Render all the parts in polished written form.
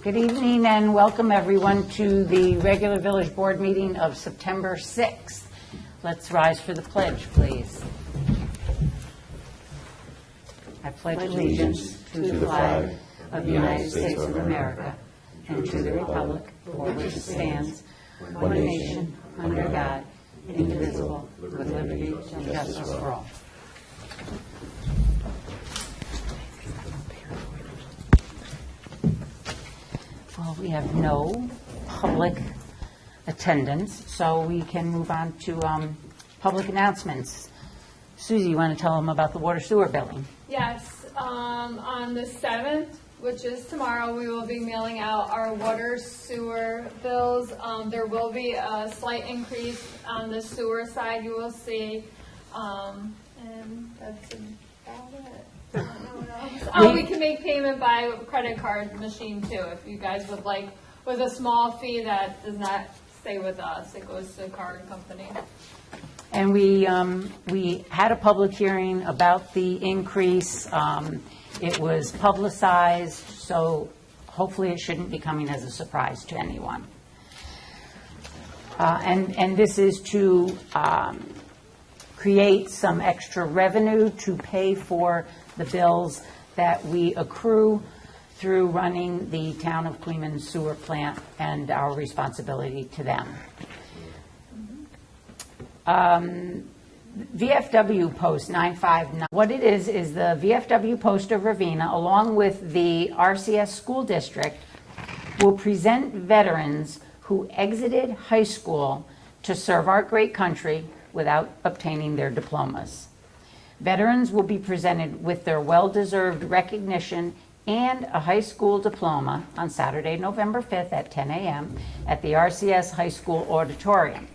Good evening and welcome everyone to the regular village board meeting of September 6th. Let's rise for the pledge, please. I pledge allegiance to the flag of the United States of America and to the republic for which it stands, one nation, under God, indivisible, with liberty and justice for all. Well, we have no public attendance, so we can move on to public announcements. Susie, you want to tell them about the water sewer billing? Yes, on the 7th, which is tomorrow, we will be mailing out our water sewer bills. There will be a slight increase on the sewer side, you will see, and that's about it. I don't know what else. Oh, we can make payment by credit card machine too, if you guys would like, with a small fee that does not stay with us, it goes to the card company. And we had a public hearing about the increase. It was publicized, so hopefully it shouldn't be coming as a surprise to anyone. And this is to create some extra revenue to pay for the bills that we accrue through running the town of Queens sewer plant and our responsibility to them. VFW Post 959. What it is the VFW Post of Ravena, along with the RCS School District, will present veterans who exited high school to serve our great country without obtaining their diplomas. Veterans will be presented with their well-deserved recognition and a high school diploma on Saturday, November 5th at 10 a.m. at the RCS High School Auditorium.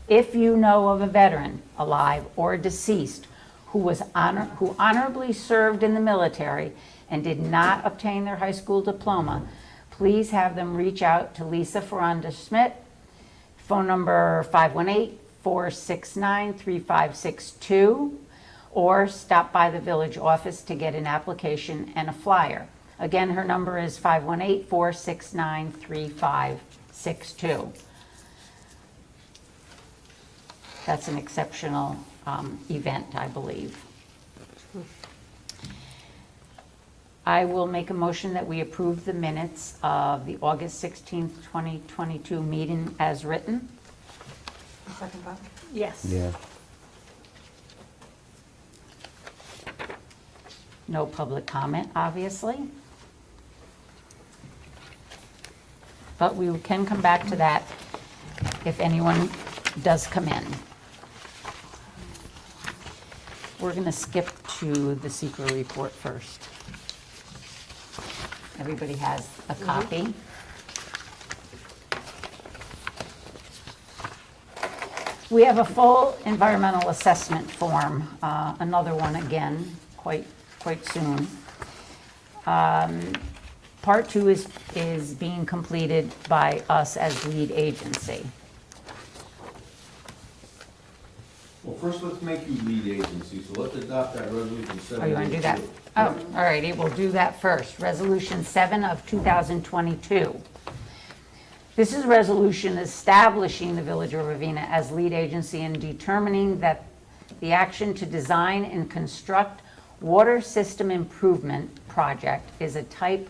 If you know of a veteran, alive or deceased, who honorably served in the military and did not obtain their high school diploma, please have them reach out to Lisa Ferranda-Schmidt, phone number 518-469-3562, or stop by the village office to get an application and a flyer. Again, her number is 518-469-3562. That's an exceptional event, I believe. I will make a motion that we approve the minutes of the August 16th, 2022 meeting as written. Second, Bob? Yes. Yeah. No public comment, obviously. But we can come back to that if anyone does come in. We're going to skip to the secret report first. Everybody has a copy. We have a full environmental assessment form, another one again, quite soon. Part 2 is being completed by us as lead agency. Well, first let's make you lead agency, so let's adopt that resolution 7. Oh, you want to do that? Oh, all righty, we'll do that first. Resolution 7 of 2022. This is a resolution establishing the Village of Ravena as lead agency and determining that the action to design and construct water system improvement project is a type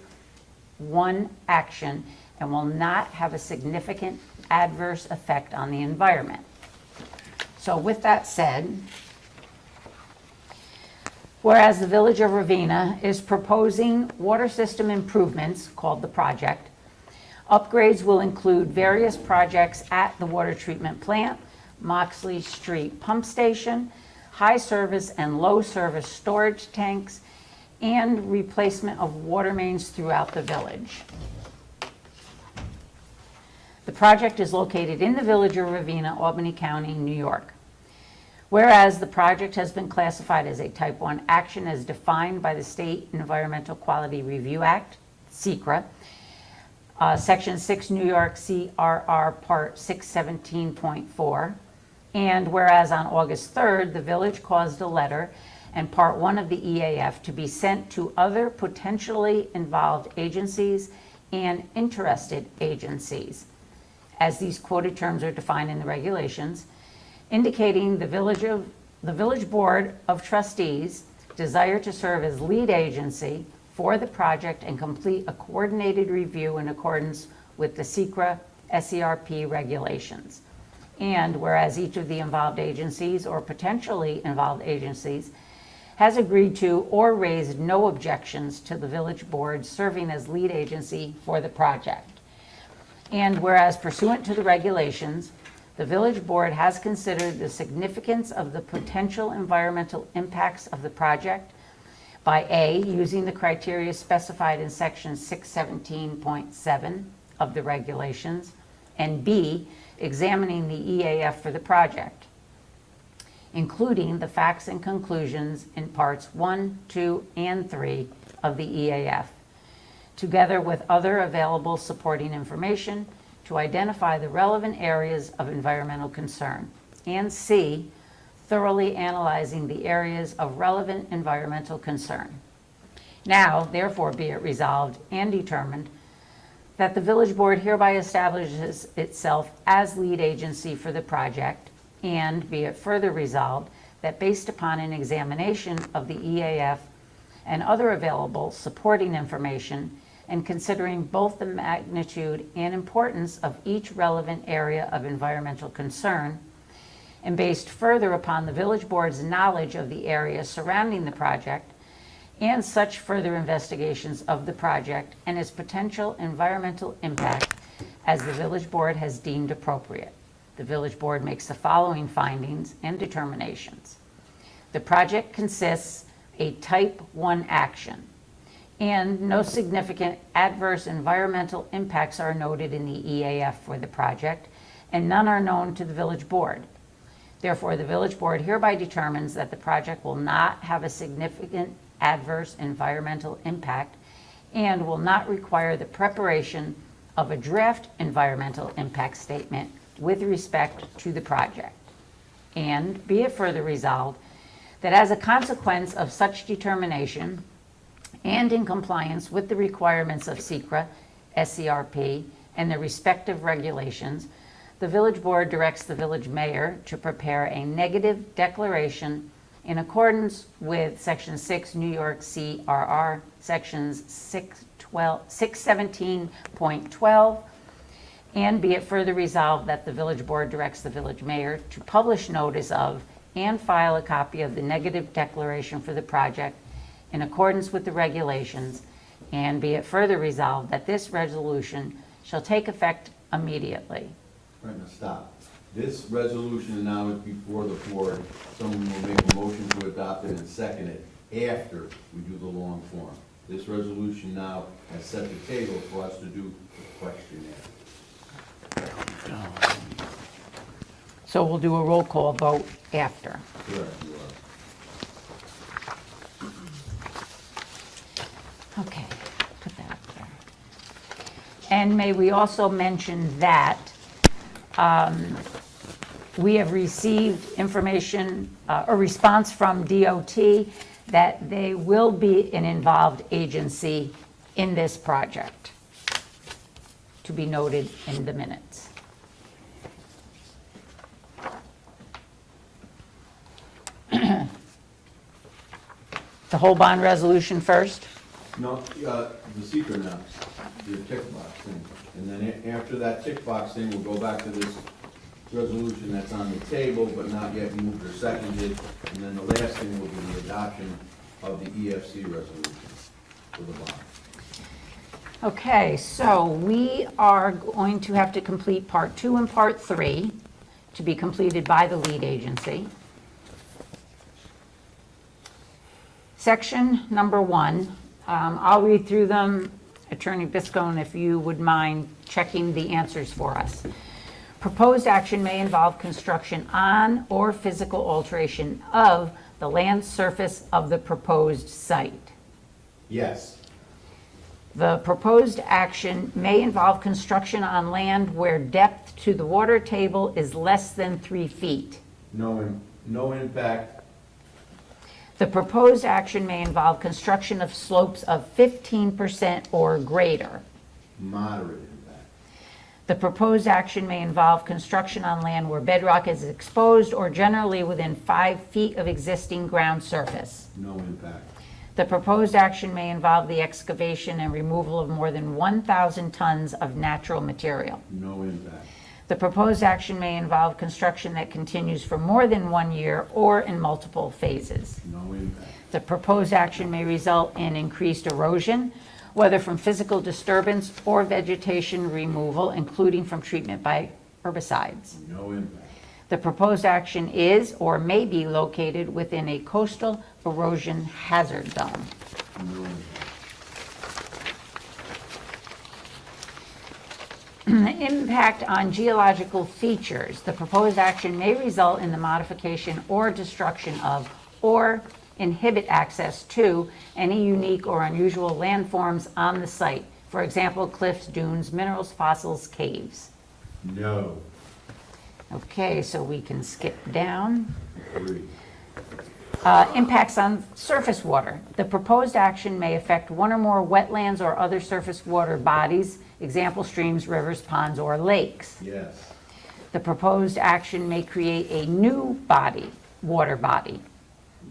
1 action and will not have a significant adverse effect on the environment. So with that said, whereas the Village of Ravena is proposing water system improvements, called the project, upgrades will include various projects at the water treatment plant, Moxley Street Pump Station, high service and low service storage tanks, and replacement of water mains throughout the village. The project is located in the Village of Ravena, Albany County, New York. Whereas the project has been classified as a Type 1 action as defined by the State Environmental Quality Review Act, SEQRA, Section 6 New York CRR Part 617.4, and whereas on August 3rd, the village caused a letter and Part 1 of the EAF to be sent to other potentially involved agencies and interested agencies, as these quoted terms are defined in the regulations, indicating the Village Board of Trustees desire to serve as lead agency for the project and complete a coordinated review in accordance with the SECRA SERP regulations. And whereas each of the involved agencies or potentially involved agencies has agreed to or raised no objections to the village board serving as lead agency for the project. And whereas pursuant to the regulations, the village board has considered the significance of the potential environmental impacts of the project by A, using the criteria specified in section 617.7 of the regulations, and B, examining the EAF for the project, including the facts and conclusions in parts 1, 2, and 3 of the EAF, together with other available supporting information to identify the relevant areas of environmental concern, and C, thoroughly analyzing the areas of relevant environmental concern. Now, therefore, be it resolved and determined that the village board hereby establishes itself as lead agency for the project, and be it further resolved that based upon an examination of the EAF and other available supporting information, and considering both the magnitude and importance of each relevant area of environmental concern, and based further upon the village board's knowledge of the area surrounding the project and such further investigations of the project and its potential environmental impact as the village board has deemed appropriate. The village board makes the following findings and determinations. The project consists a type 1 action, and no significant adverse environmental impacts are noted in the EAF for the project, and none are known to the village board. Therefore, the village board hereby determines that the project will not have a significant adverse environmental impact and will not require the preparation of a draft environmental impact statement with respect to the project. And be it further resolved that as a consequence of such determination and in compliance with the requirements of SECRA, SERP, and the respective regulations, the village board directs the village mayor to prepare a negative declaration in accordance with Section 6 New York CRR, Sections 617.12, and be it further resolved that the village board directs the village mayor to publish notice of and file a copy of the negative declaration for the project in accordance with the regulations, and be it further resolved that this resolution shall take effect immediately. Right, now stop. This resolution now is before the board. Someone will make a motion to adopt it and second it after we do the long form. This resolution now has set the table for us to do the questionnaire. So we'll do a roll call vote after. Correct, you are. Okay, put that up there. And may we also mention that we have received information, a response from DOT that they will be an involved agency in this project, to be noted in the minutes. The whole bond resolution first? No, the secret now, your tick box thing. And then after that tick box thing, we'll go back to this resolution that's on the table, but not yet moved or seconded. And then the last thing will be the adoption of the EFC resolution for the bond. Okay, so we are going to have to complete Part 2 and Part 3 to be completed by the lead agency. Section number 1, I'll read through them. Attorney Biscone, if you would mind checking the answers for us. Proposed action may involve construction on or physical alteration of the land surface of the proposed site. Yes. The proposed action may involve construction on land where depth to the water table is less than 3 feet. No impact. The proposed action may involve construction of slopes of 15% or greater. Moderate impact. The proposed action may involve construction on land where bedrock is exposed or generally within 5 feet of existing ground surface. No impact. The proposed action may involve the excavation and removal of more than 1,000 tons of natural material. No impact. The proposed action may involve construction that continues for more than 1 year or in multiple phases. No impact. The proposed action may result in increased erosion, whether from physical disturbance or vegetation removal, including from treatment by herbicides. No impact. The proposed action is or may be located within a coastal erosion hazard zone. No impact. Impact on geological features. The proposed action may result in the modification or destruction of or inhibit access to any unique or unusual landforms on the site. For example, cliffs, dunes, minerals, fossils, caves. No. Okay, so we can skip down. 3. Impacts on surface water. The proposed action may affect one or more wetlands or other surface water bodies, example streams, rivers, ponds, or lakes. Yes. The proposed action may create a new water body.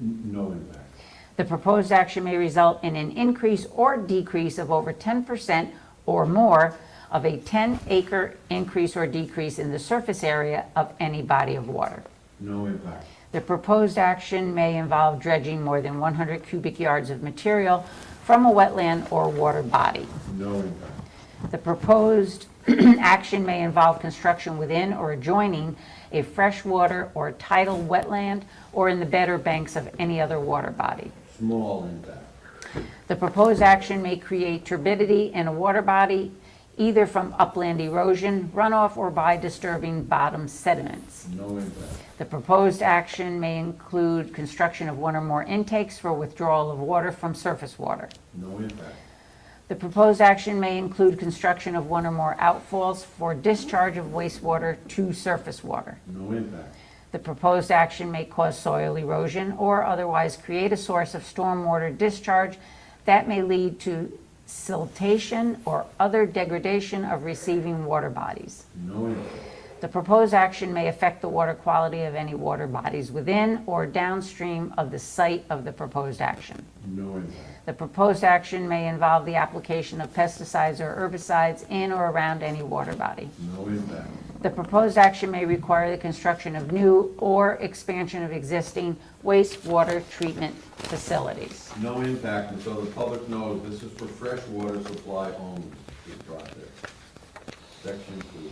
No impact. The proposed action may result in an increase or decrease of over 10% or more of a 10-acre increase or decrease in the surface area of any body of water. No impact. The proposed action may involve dredging more than 100 cubic yards of material from a wetland or water body. No impact. The proposed action may involve construction within or adjoining a freshwater or tidal wetland or in the bed or banks of any other water body. Small impact. The proposed action may create turbidity in a water body, either from upland erosion, runoff, or by disturbing bottom sediments. No impact. The proposed action may include construction of one or more intakes for withdrawal of water from surface water. No impact. The proposed action may include construction of one or more outfalls for discharge of wastewater to surface water. No impact. The proposed action may cause soil erosion or otherwise create a source of stormwater discharge that may lead to siltation or other degradation of receiving water bodies. No impact. The proposed action may affect the water quality of any water bodies within or downstream of the site of the proposed action. No impact. The proposed action may involve the application of pesticides or herbicides in or around any water body. No impact. The proposed action may require the construction of new or expansion of existing wastewater treatment facilities. No impact, and so the public knows this is for fresh water supply only, this project. Section 2.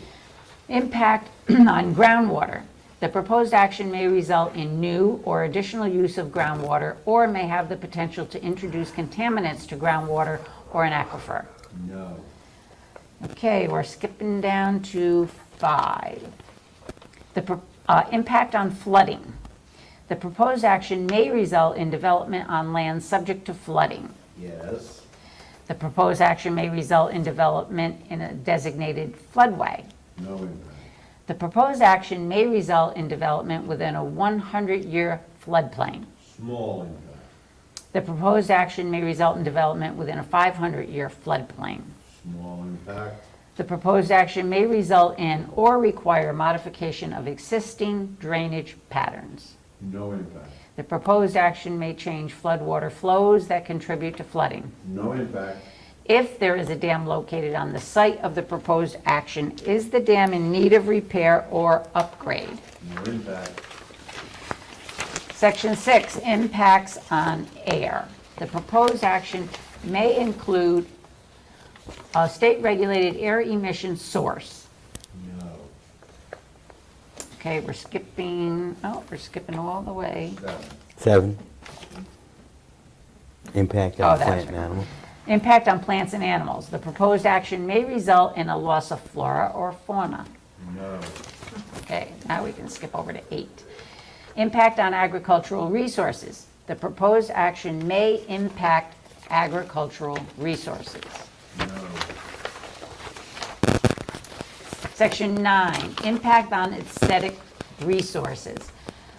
Impact on groundwater. The proposed action may result in new or additional use of groundwater or may have the potential to introduce contaminants to groundwater or an aquifer. No. Okay, we're skipping down to 5. The impact on flooding. The proposed action may result in development on land subject to flooding. Yes. The proposed action may result in development in a designated floodway. No impact. The proposed action may result in development within a 100-year floodplain. Small impact. The proposed action may result in development within a 500-year floodplain. Small impact. The proposed action may result in or require modification of existing drainage patterns. No impact. The proposed action may change floodwater flows that contribute to flooding. No impact. If there is a dam located on the site of the proposed action, is the dam in need of repair or upgrade? No impact. Section 6, impacts on air. The proposed action may include a state-regulated air emission source. No. Okay, we're skipping all the way. 7. 7. Impact Oh, on that's plant and right. animal. Impact on plants and animals. The proposed action may result in a loss of flora or fauna. No. Okay, now we can skip over to 8. Impact on agricultural resources. The proposed action may impact agricultural resources. No. Section 9, impact on aesthetic resources.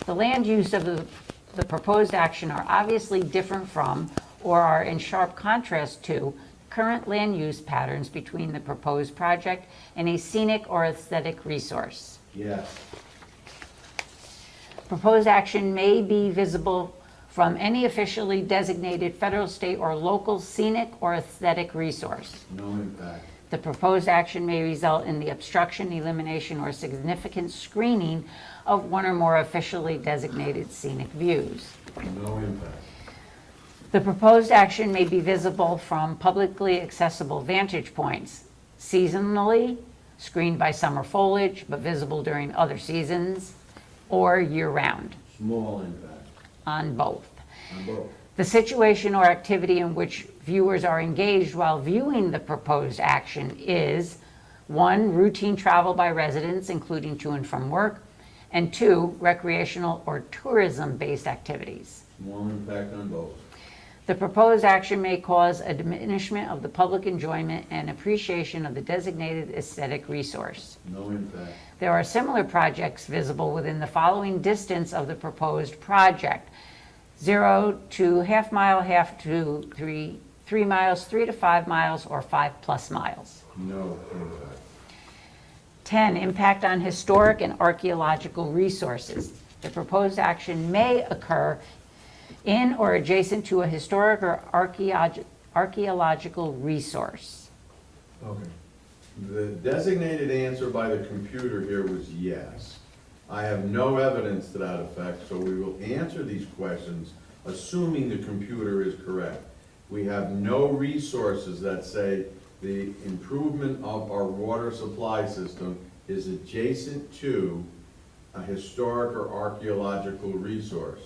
The land use of the proposed action are obviously different from or are in sharp contrast to current land use patterns between the proposed project and a scenic or aesthetic resource. Yes. Proposed action may be visible from any officially designated federal, state, or local scenic or aesthetic resource. No impact. The proposed action may result in the obstruction, elimination, or significant screening of one or more officially designated scenic views. No impact. The proposed action may be visible from publicly accessible vantage points, seasonally, screened by summer foliage, but visible during other seasons, or year-round, Small impact. on both. On both. The situation or activity in which viewers are engaged while viewing the proposed action is 1, routine travel by residents, including to and from work, and 2, recreational or tourism-based activities. Small impact on both. The proposed action may cause a diminishment of the public enjoyment and appreciation of the designated aesthetic resource. No impact. There are similar projects visible within the following distance of the proposed project: 0 to half mile, half to 3 miles, 3 to 5 miles, or 5+ miles. No impact. 10, impact on historic and archaeological resources. The proposed action may occur in or adjacent to a historic or archaeological resource. Okay. The designated answer by the computer here was yes. I have no evidence to that effect, so we will answer these questions assuming the computer is correct. We have no resources that say the improvement of our water supply system is adjacent to a historic or archaeological resource.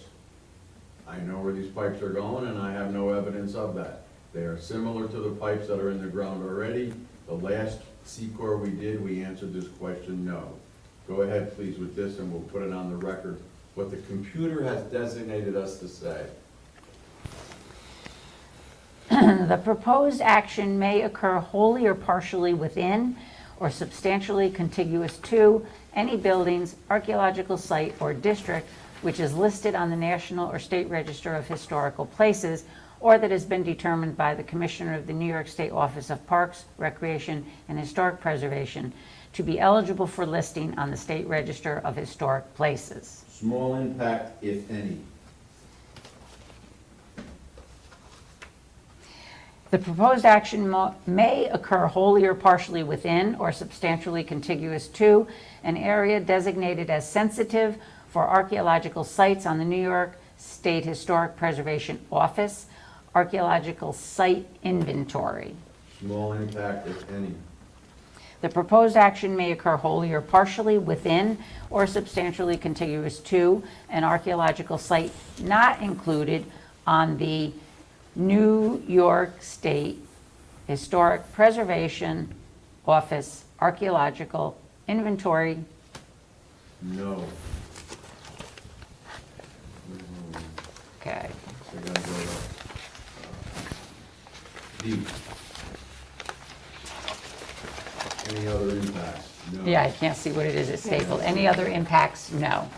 I know where these pipes are going, and I have no evidence of that. They are similar to the pipes that are in the ground already. The last Secor we did, we answered this question no. Go ahead, please, with this, and we'll put it on the record, what the computer has designated us to say. The proposed action may occur wholly or partially within or substantially contiguous to any buildings, archaeological site, or district which is listed on the National or State Register of Historical Places, or that has been determined by the Commissioner of the New York State Office of Parks, Recreation, and Historic Preservation to be eligible for listing on the State Register of Historic Places. Small impact, if any. The proposed action may occur wholly or partially within or substantially contiguous to an area designated as sensitive for archaeological sites on the New York State Historic Preservation Office Archaeological Site Inventory. Small impact, if any. The proposed action may occur wholly or partially within or substantially contiguous to an archaeological site not included on the New York State Historic Preservation Office Archaeological Inventory. No. Okay. So I gotta go to D. Any other impacts? No. Yeah, I can't see what it is, it's stapled. Any other impacts? No.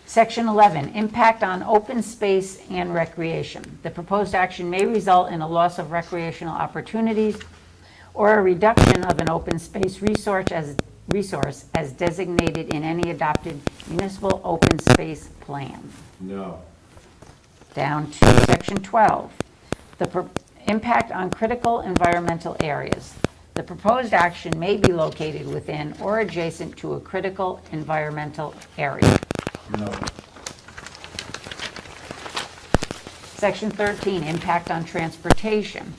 Section 11, impact on open space and recreation. The proposed action may result in a loss of recreational opportunities or a reduction of an open space resource as designated in any adopted municipal open space plan. No. Down to section 12, the impact on critical environmental areas. The proposed action may be located within or adjacent to a critical environmental area. No. Section 13, impact on transportation.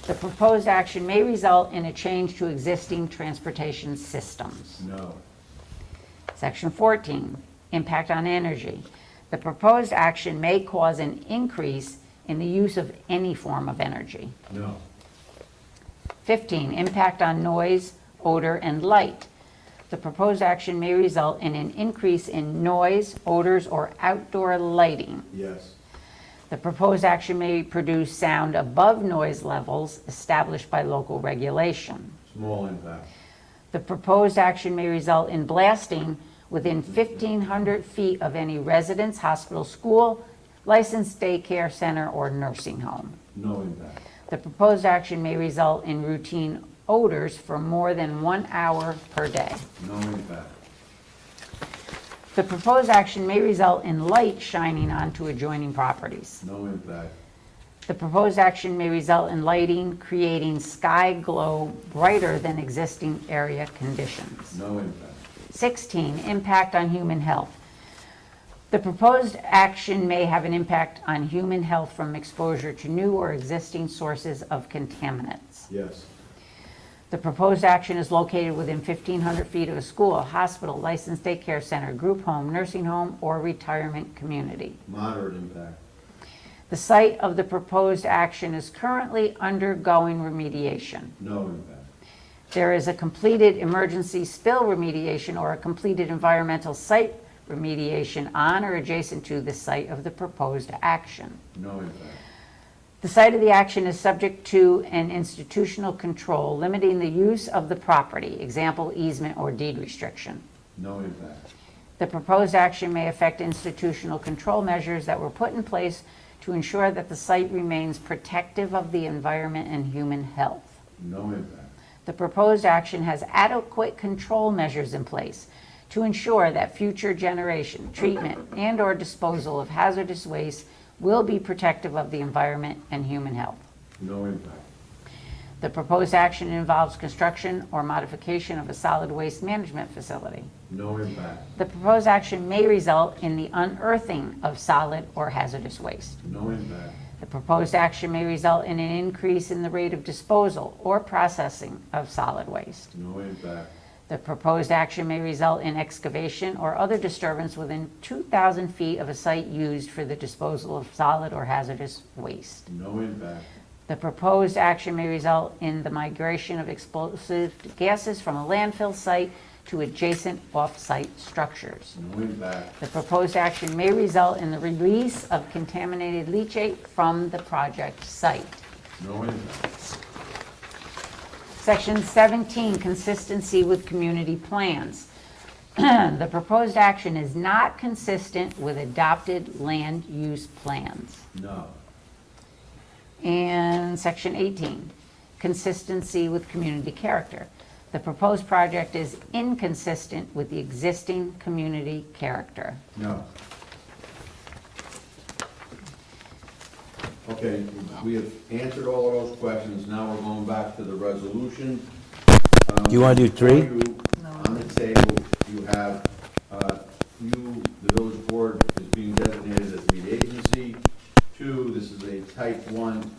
The proposed action may result in a change to existing transportation systems. No. Section 14, impact on energy. The proposed action may cause an increase in the use of any form of energy. No. 15, impact on noise, odor, and light. The proposed action may result in an increase in noise, odors, or outdoor lighting. Yes. The proposed action may produce sound above noise levels established by local regulation. Small impact. The proposed action may result in blasting within 1,500 feet of any residence, hospital, school, licensed daycare center, or nursing home. No impact. The proposed action may result in routine odors for more than 1 hour per day. No impact. The proposed action may result in light shining onto adjoining properties. No impact. The proposed action may result in lighting creating sky glow brighter than existing area conditions. No impact. 16, impact on human health. The proposed action may have an impact on human health from exposure to new or existing sources of contaminants. Yes. The proposed action is located within 1,500 feet of a school, hospital, licensed daycare center, group home, nursing home, or retirement community. Moderate impact. The site of the proposed action is currently undergoing remediation. No impact. There is a completed emergency spill remediation or a completed environmental site remediation on or adjacent to the site of the proposed action. No impact. The site of the action is subject to an institutional control limiting the use of the property, example, easement or deed restriction. No impact. The proposed action may affect institutional control measures that were put in place to ensure that the site remains protective of the environment and human health. No impact. The proposed action has adequate control measures in place to ensure that future generation, treatment, and/or disposal of hazardous waste will be protective of the environment and human health. No impact. The proposed action involves construction or modification of a solid waste management facility. No impact. The proposed action may result in the unearthing of solid or hazardous waste. No impact. The proposed action may result in an increase in the rate of disposal or processing of solid waste. No impact. The proposed action may result in excavation or other disturbance within 2,000 feet of a site used for the disposal of solid or hazardous waste. No impact. The proposed action may result in the migration of explosive gases from a landfill site to adjacent off-site structures. No impact. The proposed action may result in the release of contaminated leachate from the project site. No impact. Section 17, consistency with community plans. The proposed action is not consistent with adopted land use plans. No. And section 18, consistency with community character. The proposed project is inconsistent with the existing community character. No. Okay, we have answered all of those questions. Now we're going back to the resolution. You wanna do three? On the table, you have, the village board is being designated as lead agency. 2, this is a type 1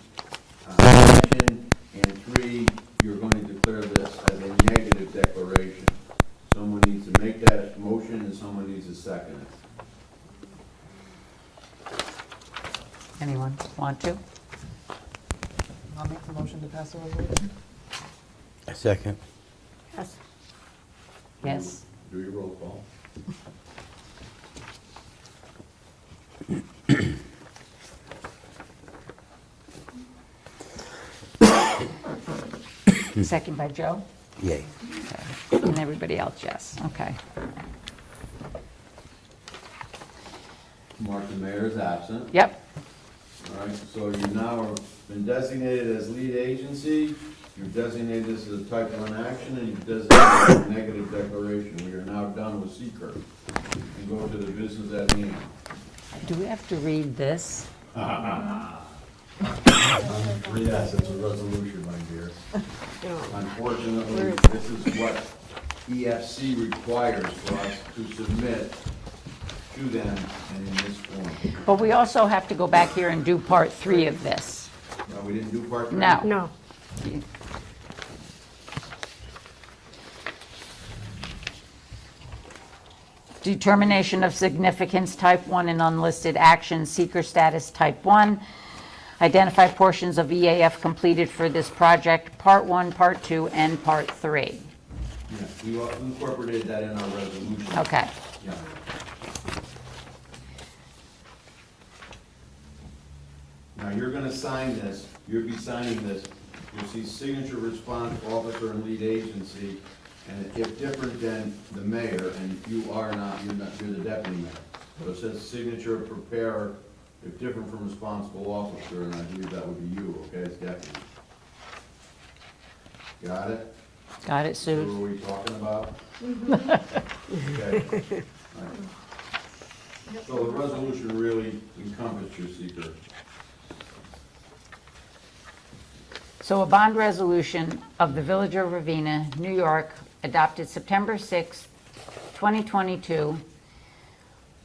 action. And 3, you're going to declare this as a negative declaration. Someone needs to make that motion and someone needs to second it. Anyone want to? I'll make the motion to pass the resolution. A second. Yes. Yes. Do your roll call. Second by Joe? Yay. And everybody else, yes. Okay. Mark, the mayor is absent. Yep. All right, so you now have been designated as lead agency, you've designated this as a type 1 action, and you've designated it as a negative declaration. We are now done with seeker and go to the business at hand. Do we have to read this? Yes, it's a resolution, my dear. Unfortunately, this is what EFC requires for us to submit to them and in this form. But we also have to go back here and do part 3 of this. No, we didn't do part 3? No. No. Determination of significance, type 1 and unlisted action, seeker status, type 1. Identify portions of EAF completed for this project, part 1, part 2, and part 3. Yeah, we incorporated that in our resolution. Okay. Yeah. Now, you're gonna sign this, you'll be signing this, you'll see signature response officer and lead agency, and if different than the mayor, and you are not, you're the deputy mayor. So it says signature preparer if different from responsible officer, and I believe that would be you, okay, as deputy. Got it? Got it, So Sue? what are we talking about? Okay. All right. So the resolution really encompassed your seeker. So a bond resolution of the Village of Ravena, New York, adopted September 6, 2022,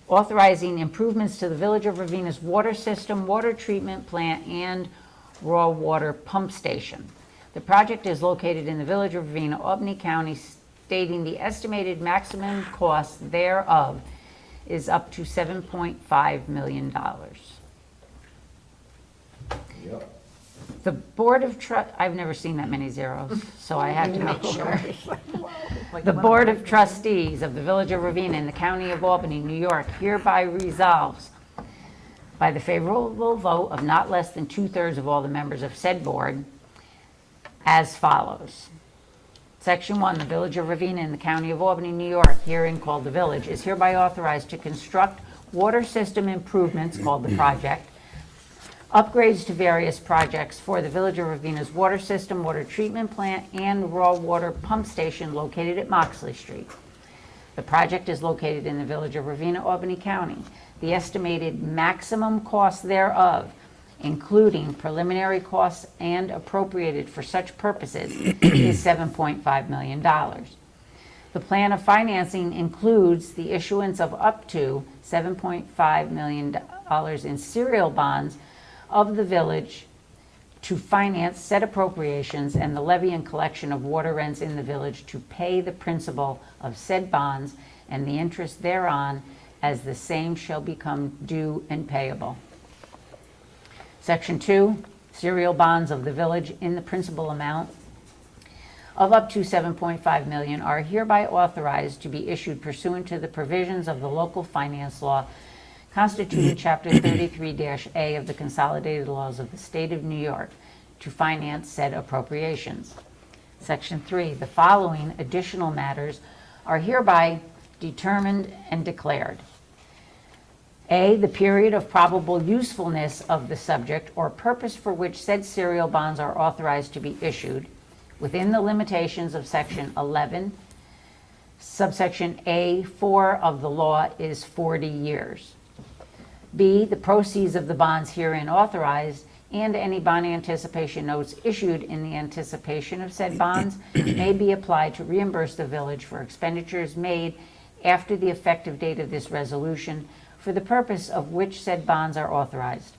authorizing improvements to the Village of Ravena's water system, water treatment plant, and raw water pump station. The project is located in the Village of Ravena, Albany County, stating the estimated maximum cost thereof is up to $7.5 million. Yep. The Board of I've never seen that many zeros, so I had to make sure. Like, The wow. Board of Trustees of the Village of Ravena in the County of Albany, New York, hereby resolves by the favorable vote of not less than 2/3 of all the members of said board as follows. Section 1, the Village of Ravena in the County of Albany, New York, herein called the Village, is hereby authorized to construct water system improvements, called the project, upgrades to various projects for the Village of Ravena's water system, water treatment plant, and raw water pump station located at Moxley Street. The project is located in the Village of Ravena, Albany County. The estimated maximum cost thereof, including preliminary costs and appropriated for such purposes, is $7.5 million. The plan of financing includes the issuance of up to $7.5 million in serial bonds of the village to finance said appropriations and the levy and collection of water rents in the village to pay the principal of said bonds and the interest thereon as the same shall become due and payable. Section 2, serial bonds of the village in the principal amount of up to $7.5 million are hereby authorized to be issued pursuant to the provisions of the local finance law constituting Chapter 33-A of the Consolidated Laws of the State of New York to finance said appropriations. Section 3, the following additional matters are hereby determined and declared. A, the period of probable usefulness of the subject or purpose for which said serial bonds are authorized to be issued within the limitations of Section 11, subsection A4 of the law is 40 years. B, the proceeds of the bonds herein authorized and any bond anticipation notes issued in the anticipation of said bonds may be applied to reimburse the village for expenditures made after the effective date of this resolution for the purpose of which said bonds are authorized.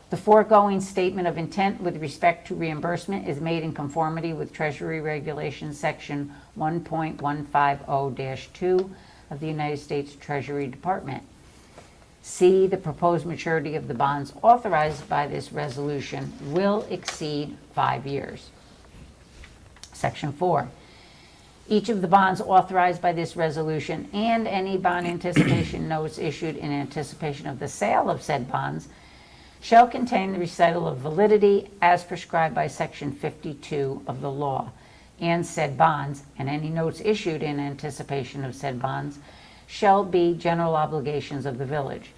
The foregoing statement of intent with respect to reimbursement is made in conformity with Treasury Regulations Section 1.150-2 of the United States Treasury Department. C, the proposed maturity of the bonds authorized by this resolution will exceed 5 years. Section 4, each of the bonds authorized by this resolution and any bond anticipation notes issued in anticipation of the sale of said bonds shall contain the recital of validity as prescribed by Section 52 of the law, and said bonds and any notes issued in anticipation of said bonds shall be general obligations of the village,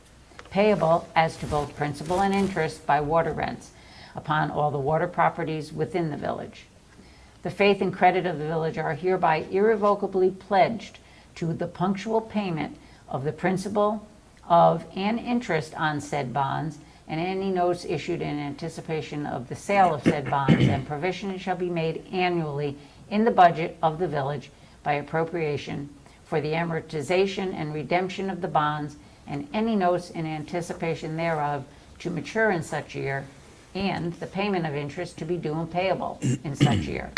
payable as to both principal and interest by water rents upon all the water properties within the village. The faith and credit of the village are hereby irrevocably pledged to the punctual payment of the principal of and interest on said bonds and any notes issued in anticipation of the sale of said bonds, and provision shall be made annually in the budget of the village by appropriation for the amortization and redemption of the bonds and any notes in anticipation thereof to mature in such year, and the payment of interest to be due and payable in such year.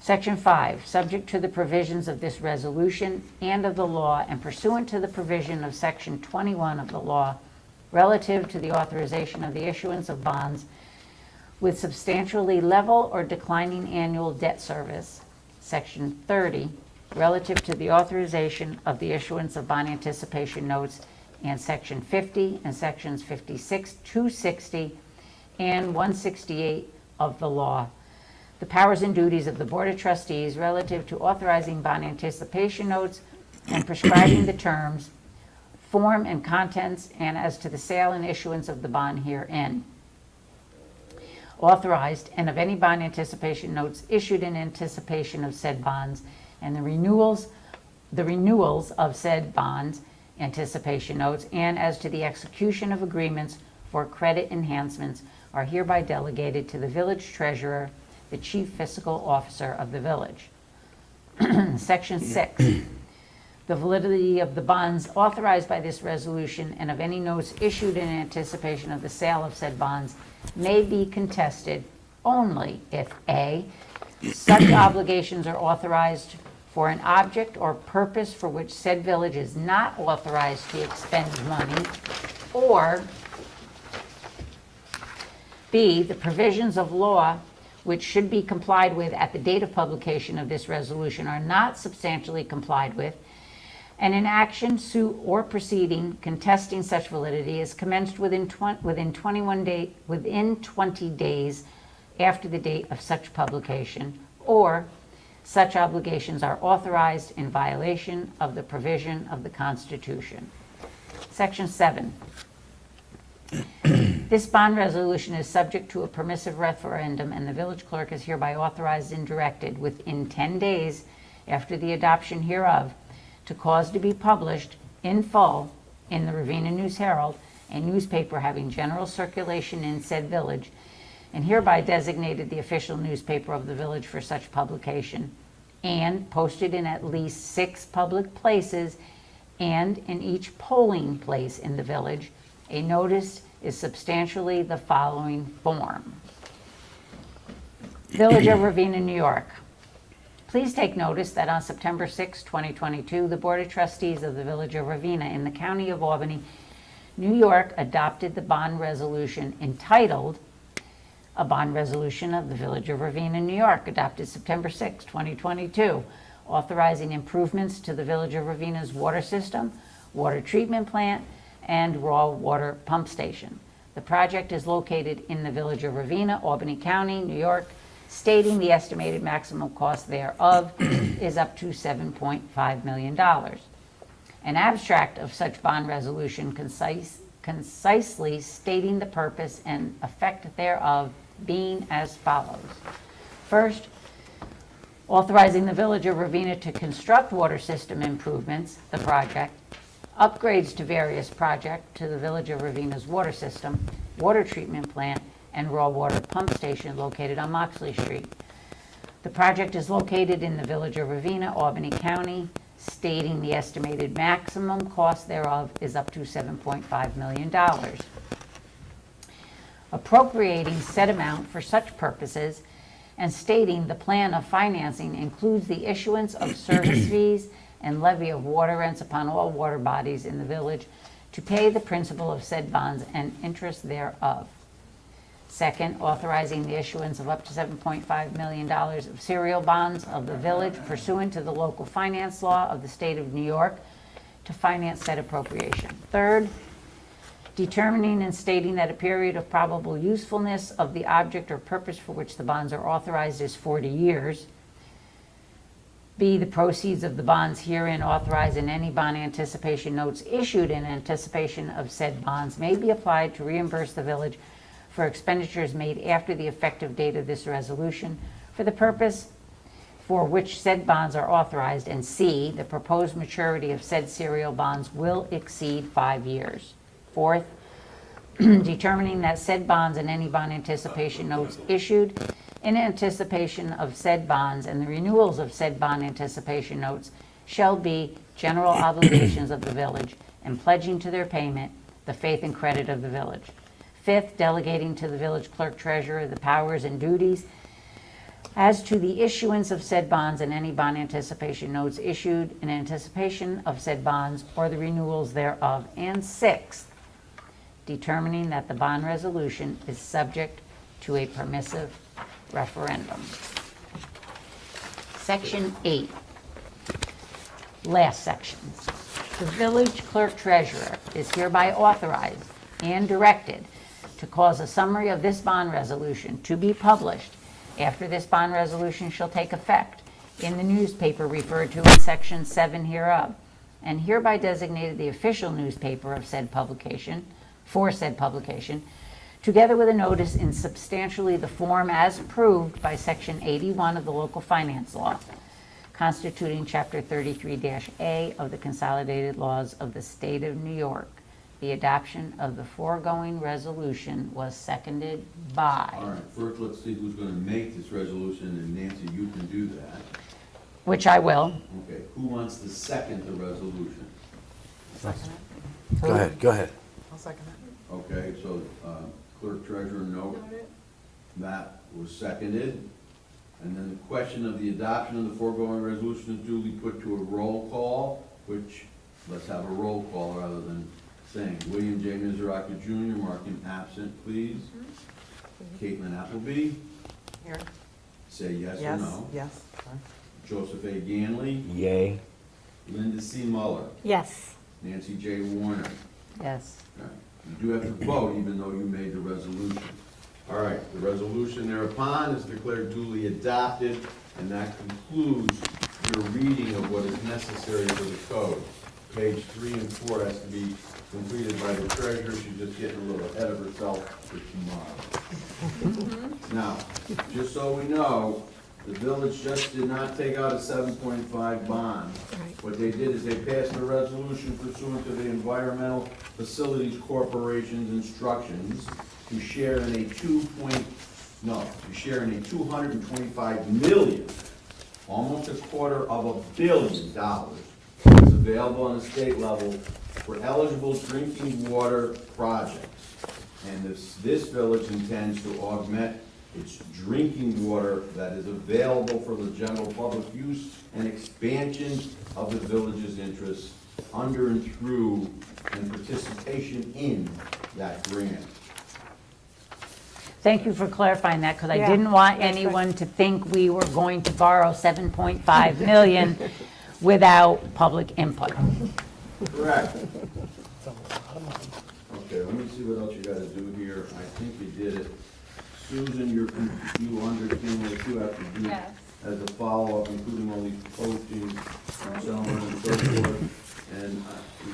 Section 5, subject to the provisions of this resolution and of the law and pursuant to the provision of Section 21 of the law relative to the authorization of the issuance of bonds with substantially level or declining annual debt service. Section 30, relative to the authorization of the issuance of bond anticipation notes, and Section 50 and Sections 56, 260, and 168 of the law. The powers and duties of the Board of Trustees relative to authorizing bond anticipation notes and prescribing the terms form and contents, and as to the sale and issuance of the bond herein authorized, and of any bond anticipation notes issued in anticipation of said bonds, and the renewals of said bonds anticipation notes, and as to the execution of agreements for credit enhancements are hereby delegated to the village treasurer, the chief fiscal officer of the village. Section 6. The validity of the bonds authorized by this resolution and of any notes issued in anticipation of the sale of said bonds may be contested only if A, such obligations are authorized for an object or purpose for which said village is not authorized to expend money, or B, the provisions of law which should be complied with at the date of publication of this resolution are not substantially complied with, and an action, suit, or proceeding contesting such validity is commenced within 20 days after the date of such publication, or such obligations are authorized in violation of the provision of the Constitution. Section 7. This bond resolution is subject to a permissive referendum, and the village clerk is hereby authorized and directed within 10 days after the adoption hereof to cause to be published in full in the Ravena News Herald, a newspaper having general circulation in said village, and hereby designated the official newspaper of the village for such publication, and posted in at least 6 public places and in each polling place in the village. A notice is substantially the following form. Village of Ravena, New York. Please take notice that on September 6, 2022, the Board of Trustees of the Village of Ravena in the County of Albany, New York, adopted the bond resolution entitled A Bond Resolution of the Village of Ravena, New York, adopted September 6, 2022, authorizing improvements to the Village of Ravena's water system, water treatment plant, and raw water pump station. The project is located in the Village of Ravena, Albany County, New York, stating the estimated maximum cost thereof is up to $7.5 million. An abstract of such bond resolution concisely stating the purpose and effect thereof being as follows. First, authorizing the Village of Ravena to construct water system improvements, the project, upgrades to various projects to the Village of Ravena's water system, water treatment plant, and raw water pump station located on Moxley Street. The project is located in the Village of Ravena, Albany County, stating the estimated maximum cost thereof is up to $7.5 million. Appropriating said amount for such purposes and stating the plan of financing includes the issuance of service fees and levy of water rents upon all water bodies in the village to pay the principal of said bonds and interest thereof. Second, authorizing the issuance of up to $7.5 million of serial bonds of the village pursuant to the local finance law of the state of New York to finance said appropriation. Third, determining and stating that a period of probable usefulness of the object or purpose for which the bonds are authorized is 40 years. B, the proceeds of the bonds herein authorized and any bond anticipation notes issued in anticipation of said bonds may be applied to reimburse the village for expenditures made after the effective date of this resolution for the purpose for which said bonds are authorized. And C, the proposed maturity of said serial bonds will exceed 5 years. Fourth, determining that said bonds and any bond anticipation notes issued in anticipation of said bonds and the renewals of said bond anticipation notes shall be general obligations of the village and pledging to their payment the faith and credit of the village. Fifth, delegating to the village clerk-treasurer the powers and duties as to the issuance of said bonds and any bond anticipation notes issued in anticipation of said bonds or the renewals thereof. And sixth, determining that the bond resolution is subject to a permissive referendum. Section 8, last section. The village clerk-treasurer is hereby authorized and directed to cause a summary of this bond resolution to be published after this bond resolution shall take effect in the newspaper referred to in Section 7 hereof, and hereby designated the official newspaper of said publication, for said publication, together with a notice in substantially the form as approved by Section 81 of the local finance law, constituting Chapter 33-A of the Consolidated Laws of the State of New York. The adoption of the foregoing resolution was seconded by, All right, first, let's see who's gonna make this resolution, and Nancy, you can do that. which I will. Okay, who wants to second the resolution? Second it. Go ahead. I'll second it. Okay, so Clerk-Treasurer, no. That was seconded. And then the question of the adoption of the foregoing resolution is duly put to a roll call, which, let's have a roll call rather than saying. William J. Mizrachi Jr., mark him absent, please. Caitlin Appleby, Here. say yes or Yes, no. yes. Sorry. Joseph A. Ganley, Yay. Linda C. Muller, Yes. Nancy J. Warner. Yes. Okay. You do have to vote even though you made the resolution. All right, the resolution thereupon is declared duly adopted, and that concludes your reading of what is necessary for the code. Page 3 and 4 has to be completed by the treasurer. She's just getting a little ahead of herself for tomorrow. Now, just so we know, the village just did not take out a 7.5 bond. Right. What they did is they passed a resolution pursuant to the Environmental Facilities Corporation's instructions to share in a 225 million, almost $250 million that's available on the state level for eligible drinking water projects. And this village intends to augment its drinking water that is available for the general public use and expansion of the village's interests under and through and participation in that grant. Thank you for clarifying that, because I Yeah, didn't want that's right. anyone to think we were going to borrow 7.5 million without public input. Correct. Okay, let me see what else you gotta do here. I think you did it. Susan, you understand what you have to do Yes. as a follow-up, including all these postings and so on and so forth. And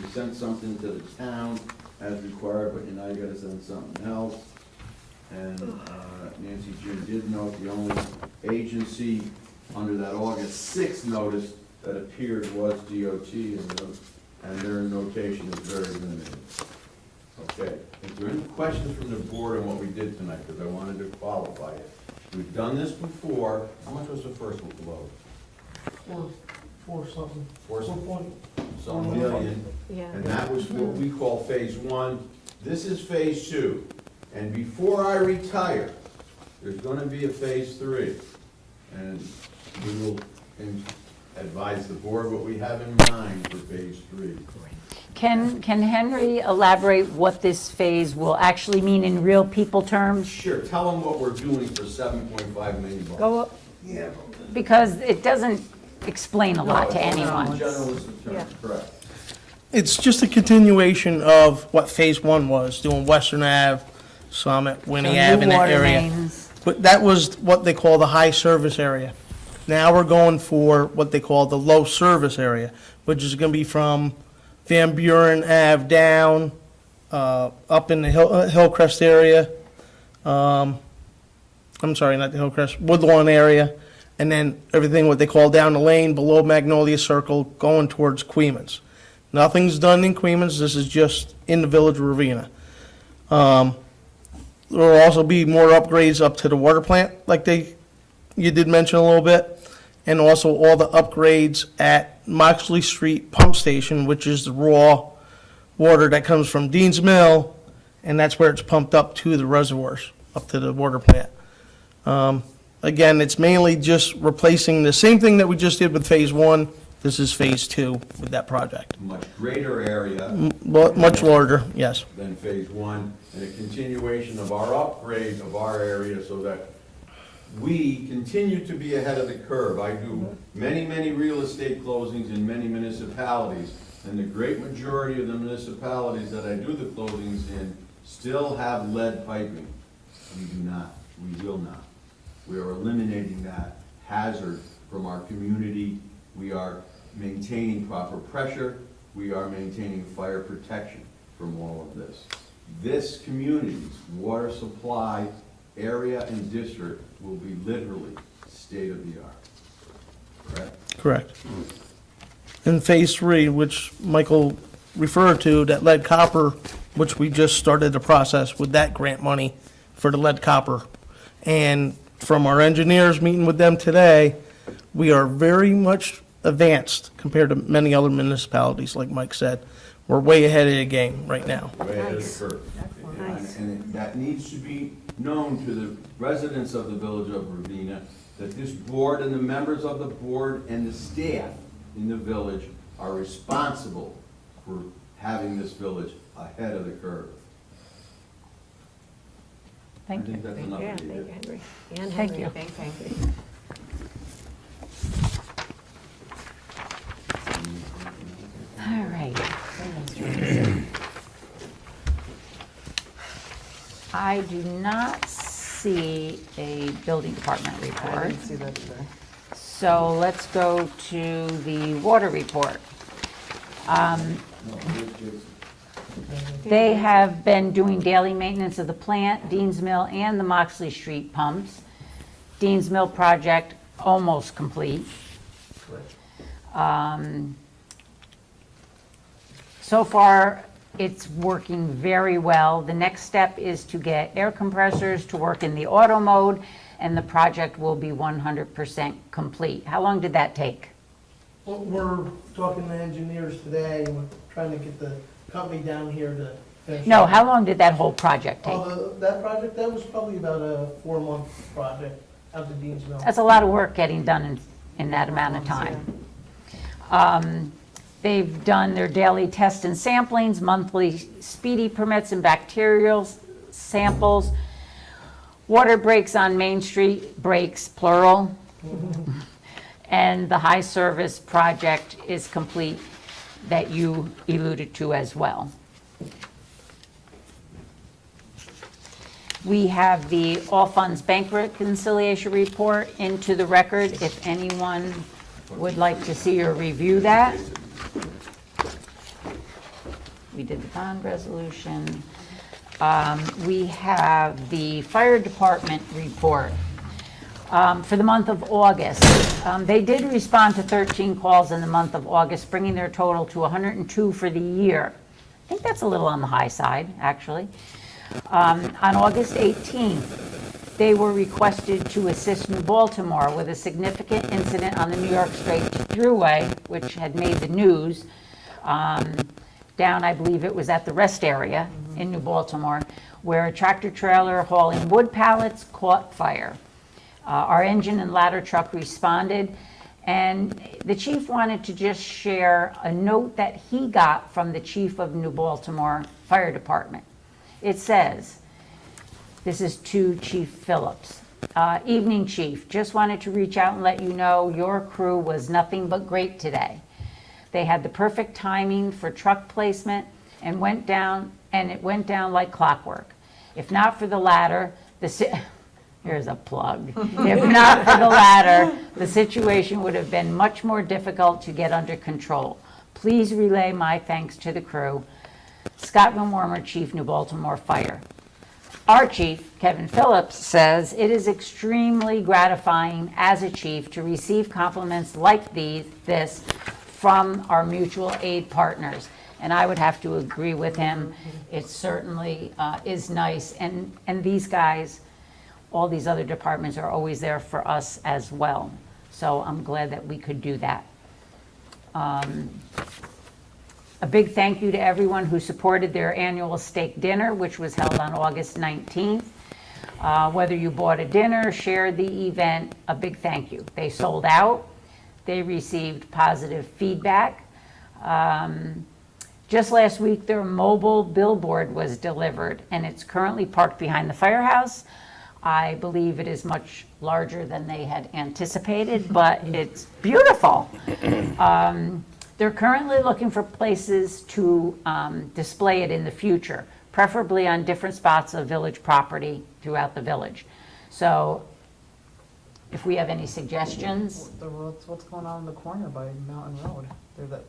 we sent something to the town as required, but now you gotta send something else. And Nancy Jim did note the only agency under that August 6th notice that appeared was DOT, and their notation is very limited. Okay, is there any questions from the board on what we did tonight, because I wanted to qualify it? We've done this before. How much was the first one below? Four something. Four some point. some million, Yeah. and that was what we call phase one. This is phase two, and before I retire, there's gonna be a phase three. And we will advise the board what we have in mind for phase three. Can Henry elaborate what this phase will actually mean in real people terms? Sure, tell them what we're doing for 7.5 million bucks. Go up. Yeah. Because it doesn't explain a lot to In anyone. general, is the term, Yeah. correct. It's just a continuation of what Phase 1 was, doing Western Ave, Summit, Winnie So Ave in new that water area. mains. But that was what they call the high service area. Now we're going for what they call the low service area, which is gonna be from Van Buren Ave down, up in the Hillcrest area. I'm sorry, not the Hillcrest, Woodlawn area. And then everything what they call down the lane below Magnolia Circle going towards Queens. Nothing's done in Queens, this is just in the village of Ravena. There will also be more upgrades up to the water plant, like you did mention a little bit. And also all the upgrades at Moxley Street Pump Station, which is the raw water that comes from Dean's Mill, and that's where it's pumped up to the reservoirs, up to the water plant. Again, it's mainly just replacing the same thing that we just did with Phase 1. This is Phase 2 with that project. Much greater area Much larger, yes. than phase one, and a continuation of our upgrade of our area so that we continue to be ahead of the curve. I do many, many real estate closings in many municipalities, and the great majority of the municipalities that I do the closings in still have lead piping. We do not, we will not. We are eliminating that hazard from our community. We are maintaining proper pressure we are maintaining fire protection from all of this. This community's water supply area and district will be literally state-of-the-art. Correct? Correct. In phase 3, which Michael referred to, that lead copper, which we just started the process with that grant money for the lead copper. And from our engineers meeting with them today, we are very much advanced compared to many other municipalities, like Mike said. We're way ahead of the game right now. Way ahead of the curve. And that needs to be known to the residents of the village of Ravena, that this board and the members of the board and the staff in the village are responsible for having this village ahead of the curve. Thank I think you. that's enough Yeah, of thank you. you, Henry. And Thank Henry, you. thank you. All right. I do not see a building department I report. didn't see that today. So let's go to the water report. They have been doing daily maintenance of the plant, Dean's Mill, and the Moxley Street pumps. Dean's Mill project almost complete. So far, it's working very well. The next step is to get air compressors to work in the auto mode, and the project will be 100% complete. How long did that take? Well, we're talking to engineers today, and we're trying to get the company down here to finish. No, up. how long did that whole project take? That project, that was probably about a 4-month project out to Dean's Mill. That's a lot of work getting done in that amount of time. They've done their daily test and samplings, monthly speedy permits and bacterial samples. Water breaks on Main Street, breaks plural. And the high service project is complete that you alluded to as well. We have the all funds bank reconciliation report into the record if anyone would like to see or review that. We did the bond resolution. We have the fire department report for the month of August. They did respond to 13 calls in the month of August, bringing their total to 102 for the year. I think that's a little on the high side, actually. On August 18th, they were requested to assist New Baltimore with a significant incident on the New York State Thruway, which had made the news. Down, I believe it was at the rest area in New Baltimore, where a tractor trailer hauling wood pallets caught fire. Our engine and ladder truck responded, and the chief wanted to just share a note that he got from the chief of New Baltimore Fire Department. It says, this is to Chief Phillips. Evening, Chief. Just wanted to reach out and let you know your crew was nothing but great today. They had the perfect timing for truck placement and it went down like clockwork. If not for the ladder, here's a plug. If not for the ladder, the situation would have been much more difficult to get under control. Please relay my thanks to the crew. Scott Van Wormer, Chief, New Baltimore Fire. Our chief, Kevin Phillips, says it is extremely gratifying as a chief to receive compliments like this from our mutual aid partners. And I would have to agree with him. It certainly is nice. And these guys, all these other departments are always there for us as well. So I'm glad that we could do that. A big thank you to everyone who supported their annual steak dinner, which was held on August 19th. Whether you bought a dinner, shared the event, a big thank you. They sold out. They received positive feedback. Just last week, their mobile billboard was delivered, and it's currently parked behind the firehouse. I believe it is much larger than they had anticipated, but it's beautiful. They're currently looking for places to display it in the future, preferably on different spots of village property throughout the village. So if we have any suggestions. The roads, what's going on in the corner by Mountain Road?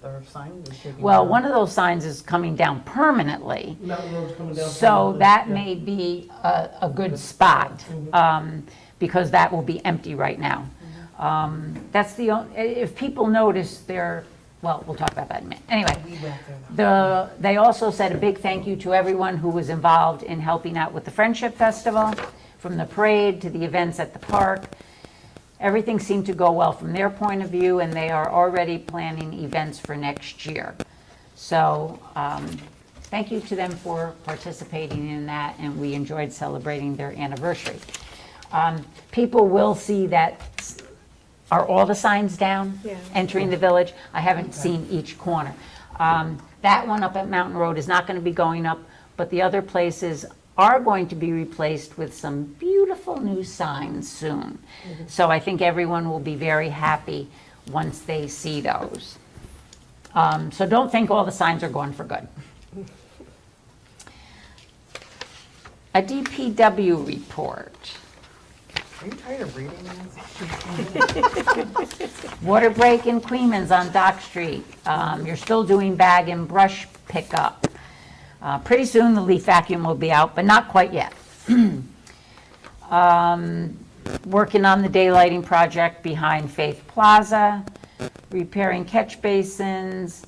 Their sign is taking. Well, down. one of those signs is coming down permanently, Mountain Road's coming down. so that Yeah. may be a good spot, because that will be empty right now. That's if people notice well, we'll talk about that in a minute. Anyway, We back there now. they also said a big thank you to everyone who was involved in helping out with the Friendship Festival, from the parade to the events at the park. Everything seemed to go well from their point of view, and they are already planning events for next year. So, thank you to them for participating in that, and we enjoyed celebrating their anniversary. People will see that, are all the signs down? Yeah. Entering the village? I haven't seen each corner. That one up at Mountain Road is not going to be going up, but the other places are going to be replaced with some beautiful new signs soon. So I think everyone will be very happy once they see those. So don't think all the signs are gone for good. A DPW report. Are you tired of reading this? Water break in Queens on Dock Street. You're still doing bag and brush pickup. Pretty soon the leaf vacuum will be out, but not quite yet. Working on the daylighting project behind Faith Plaza, repairing catch basins,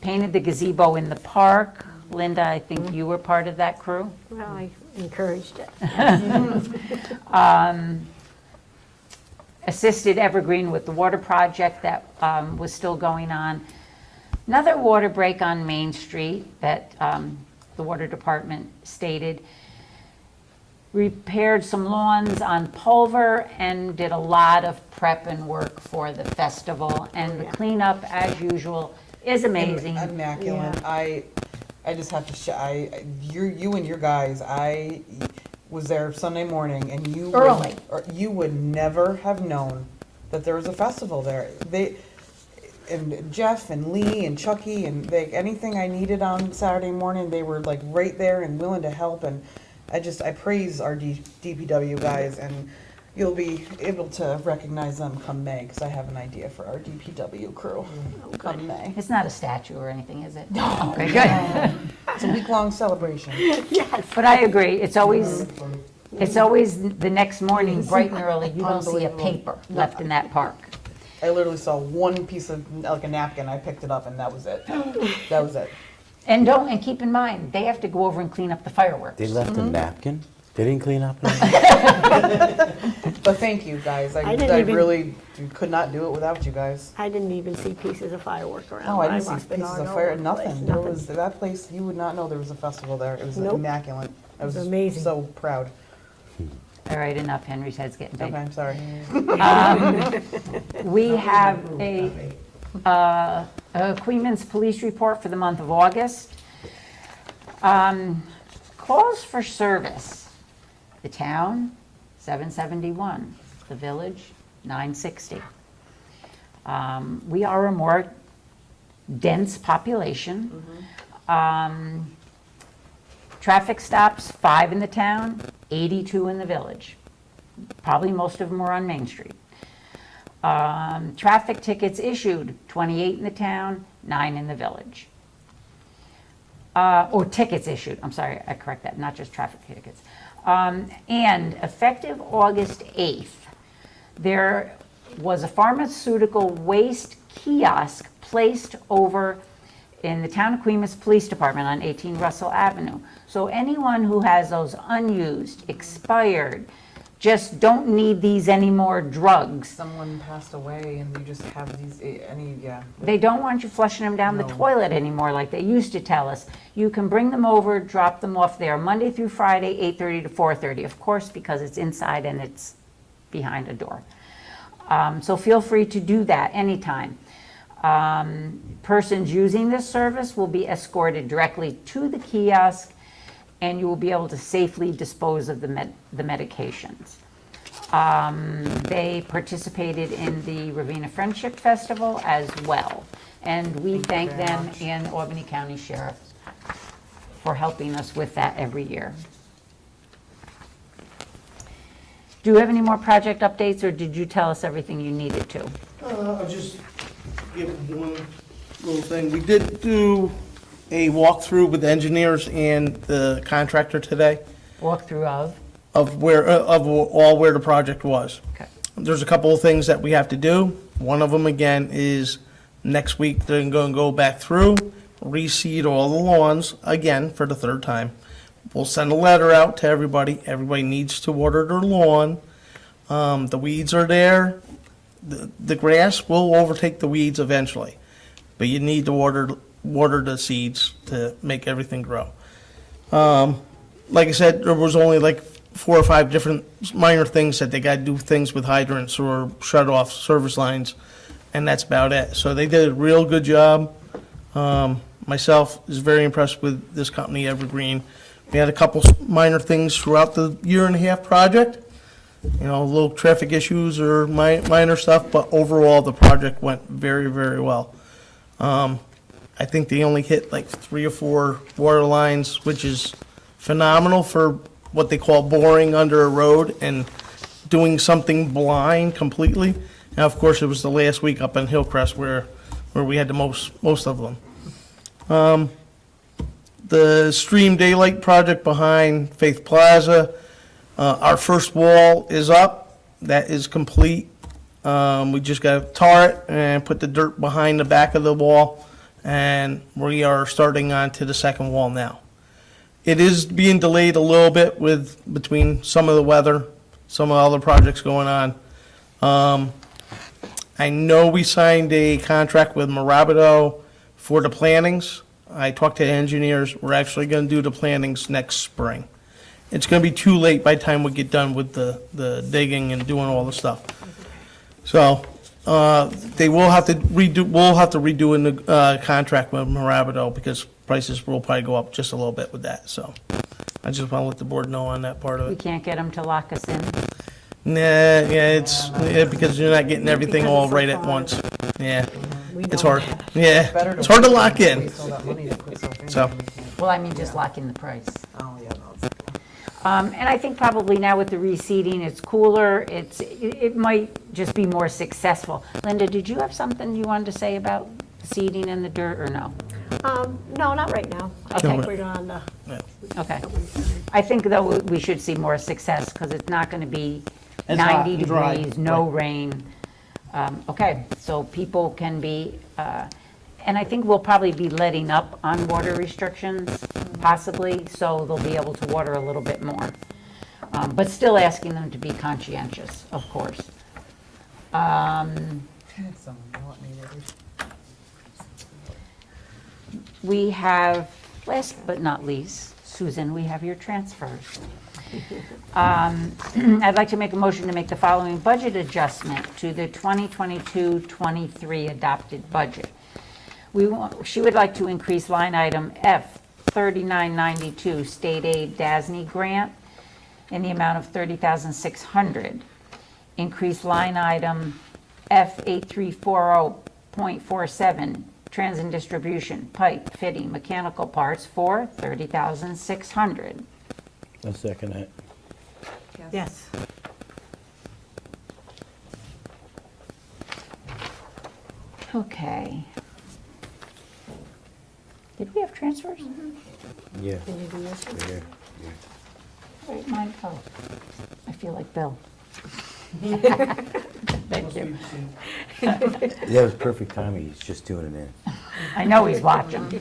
painted the gazebo in the park. Linda, I think you were part of that crew. Well, I encouraged it. Assisted Evergreen with the water project that was still going on. Another water break on Main Street that the water department stated. Repaired some lawns on Pulver and did a lot of prep and work for the festival. And the cleanup, as usual, is amazing. Immaculate. I just have to you and your guys, I was there Sunday morning and Early. You would never have known that there was a festival there. And Jeff and Lee and Chucky and anything I needed on Saturday morning, they were like right there and willing to help. And I praise our DPW guys, and you'll be able to recognize them come May, because I have an idea for our DPW crew come May. It's not a statue or anything, is it? No. Okay, good. It's a week-long celebration. But I agree, it's always the next morning, bright and early, you don't see a Unbelievable. paper left in that park. I literally saw one piece of, like a napkin, I picked it up and that was it. That was it. And keep in mind, they have to go over and clean up the fireworks. They left a napkin? They didn't clean up? But thank you, guys. I didn't even- really could not do it without you guys. I didn't even see pieces of firework around. No, I didn't see must've been pieces all of over fire, the nothing. place, There was, that place, you would not know there was a festival there. It was Nope. immaculate. I was amazing. so proud. All right, enough, Henry's head's getting big. Okay, I'm sorry. We have a Queens Police Report for the month of August. Calls for service. The town, 771. The village, 960. We are a more dense population. Traffic stops, 5 in the town, 82 in the village. Probably most of them are on Main Street. Traffic tickets issued, 28 in the town, 9 in the village. Or tickets issued, I'm sorry, I correct that, not just traffic tickets. And effective August 8th, there was a pharmaceutical waste kiosk placed over in the Town of Queens Police Department on 18 Russell Avenue. So anyone who has those unused, expired, just don't need these anymore drugs, Someone passed away and you just have these, they don't want you flushing them down the No. toilet anymore like they used to tell us. You can bring them over, drop them off there, Monday through Friday, 8:30 to 4:30, of course, because it's inside and it's behind a door. So feel free to do that anytime. Persons using this service will be escorted directly to the kiosk, and you will be able to safely dispose of the medications. They participated in the Ravena Friendship Festival as well, and we thank very them much. and Albany County Sheriff for helping us with that every year. Do you have any more project updates, or did you tell us everything you needed to? I'll just give one little thing. We did do a walkthrough with the engineers and the contractor today Walkthrough of? of where the project was. Okay. There's a couple of things that we have to do. One of them, again, is next week, they're going to go back through, reseed all the lawns again for the third time. We'll send a letter out to everybody. Everybody needs to water their lawn. The weeds are there. The grass will overtake the weeds eventually, but you need to water the seeds to make everything grow. Like I said, there was only like 4 or 5 different minor things that they got to do things with hydrants or shut off service lines, and that's about it. So they did a real good job. Myself is very impressed with this company, Evergreen. We had a couple minor things throughout the year-and-a-half project. You know, little traffic issues or minor stuff, but overall, the project went very, very well. I think they only hit like 3 or 4 water lines, which is phenomenal for what they call boring under a road and doing something blind completely. Now, of course, it was the last week up in Hillcrest where we had the most of them. The Stream Daylight project behind Faith Plaza, our first wall is up. That is complete. We just got to tar it and put the dirt behind the back of the wall, and we are starting on to the second wall now. It is being delayed a little bit between some of the weather, some of the other projects going on. I know we signed a contract with Marabido for the plantings. I talked to the engineers. We're actually going to do the plantings next spring. It's going to be too late by the time we get done with the digging and doing all the stuff. So they will have to redo a contract with Marabido because prices will probably go up just a little bit with that. So I just want to let the board know on that part of We it. can't get them to lock us in? Because you're not getting everything Because all it's so right at far. once. Yeah, We it's don't hard. Yeah, Better it's hard to lock in. waste all that money to put stuff in. So. Well, I mean, just lock in the price. Oh, yeah, no, it's- And I think probably now with the reseeding, it's cooler, it might just be more successful. Linda, did you have something you wanted to say about seeding in the dirt, or no? No, not right now. I Okay. think we're on the, Okay. I think, though, we should see more success, because it's not going to be It's hot 90 and dry. degrees, no rain. Okay, so people can be, and I think we'll probably be letting up on water restrictions, possibly, so they'll be able to water a little bit more. But still asking them to be conscientious, of course. Someone want me to- We have, last but not least, Susan, we have your transfers. I'd like to make a motion to make the following budget adjustment to the 2022-23 adopted budget. She would like to increase line item F 3992, State Aid DASNY Grant, in the amount of $30,600. Increase line item F 8340.47, Trans and Distribution, Pipe, Fitting, Mechanical Parts, for $30,600. I'll second that. yes. Okay. Did we have transfers? Yeah. Can you do this one? Here. Wait, mine, oh, I feel like Bill. Thank you. That was perfect timing. He's just doing it in. I know he's watching.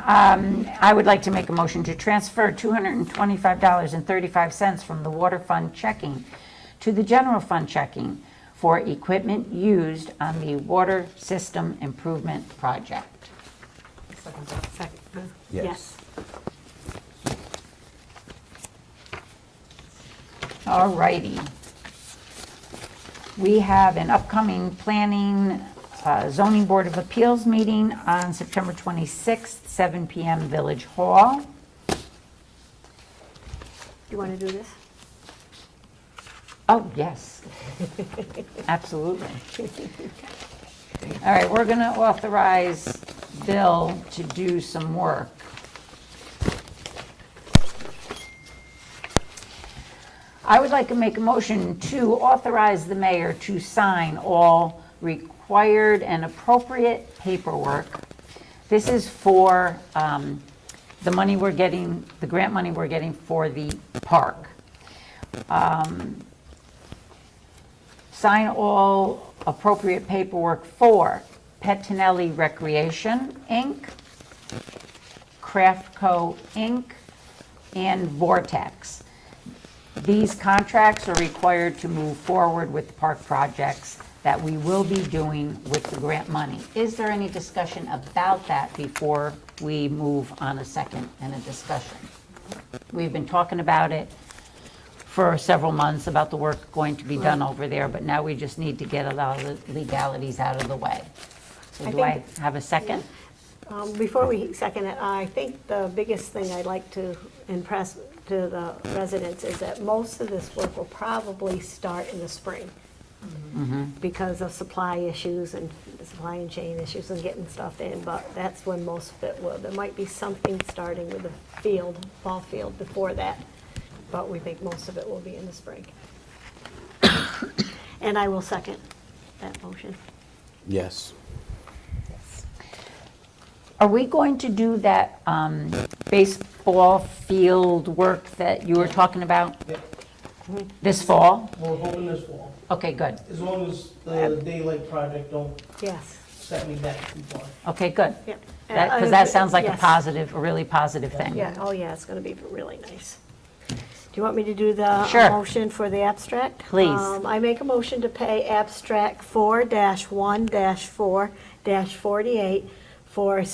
I would like to make a motion to transfer $225.35 from the water fund checking to the general fund checking for equipment used on the water system improvement project. Second, Yes. yes. All righty. We have an upcoming planning zoning board of appeals meeting on September 26th, 7 PM, Village Hall. You want to do this? Oh, yes. Absolutely. All right, we're going to authorize Bill to do some work. I would like to make a motion to authorize the mayor to sign all required and appropriate paperwork. This is for the money we're getting, the grant money we're getting for the park. Sign all appropriate paperwork for Pettinelli Recreation, Inc., Craftco, Inc., and Vortex. These contracts are required to move forward with the park projects that we will be doing with the grant money. Is there any discussion about that before we move on a second and a discussion? We've been talking about it for several months, about the work going to be done over there, but now we just need to get a lot of the legalities out of the way. So I do I think- have a second? Before we second it, I think the biggest thing I'd like to impress to the residents is that most of this work will probably start in the spring because of supply issues and supply and chain issues and getting stuff in, but that's when most of it will. There might be something starting with the field, ball field before that, but we think most of it will be in the spring. And I will second that motion. Yes. Are we going to do that baseball field work that you were talking about this fall? We're hoping this fall, Okay, good. as long as the daylight project don't Yes. set me back too far. Okay, good. Yeah. Because that sounds like a Yes. positive, a really positive thing. Yeah, oh yeah, it's gonna be really nice. Do you want me to do the Sure. motion for the abstract? Please. I make a motion to pay abstract 4-1-4-48 for